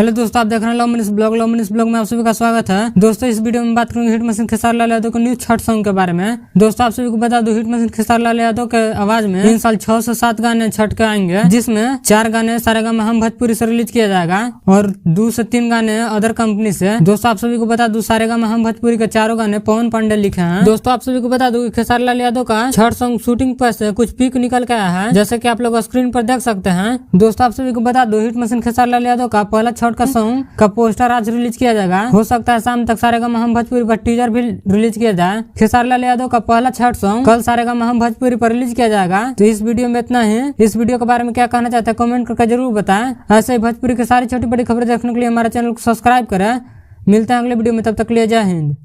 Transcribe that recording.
Hello दोस्तों, आप देख रहे हैं लव मिनिस ब्लॉग में आप सभी का स्वागत है। दोस्तों इस वीडियो में बात करेंगे हिट मशीन खेसारी लाल यादव के न्यू छठ सॉन्ग के बारे में। दोस्तों आप सभी को बता दूं, हिट मशीन खेसारी लाल यादव के आवाज में इन साल 6 से 7 गाने छठ के आएंगे, जिसमें 4 गाने सारेगामा हम भोजपुरी से रिलीज किया जाएगा और 2 से 3 गाने अदर कंपनी से। दोस्तों आप सभी को बता दूं, सारेगामा हम भोजपुरी के 4 गाने पवन पांडे लिखे हैं। दोस्तों आप सभी को बता दूं, खेसारी लाल यादव का छठ सॉन्ग शूटिंग पर से कुछ पिक निकल के आया है, जैसे की आप लोग स्क्रीन पर देख सकते हैं। दोस्तों आप सभी को बता दूं, हिट मशीन खेसारी लाल यादव का पहला छठ का सॉन्ग का पोस्टर आज रिलीज किया जाएगा। हो सकता है शाम तक सारेगामा हम भोजपुरी पर टीजर भी रिलीज किया जाए। खेसारी लाल यादव का पहला छठ सॉन्ग कल सारेगामा हम भोजपुरी पर रिलीज किया जाएगा। तो इस वीडियो में इतना ही। इस वीडियो के बारे में क्या कहना चाहते हैं कमेंट करके जरूर बताएं। ऐसे ही भोजपुरी की सारी छोटी बड़ी खबरें देखने के लिए हमारे चैनल को सब्सक्राइब करें। मिलते हैं अगले वीडियो में, तब तक के लिए जय हिंद।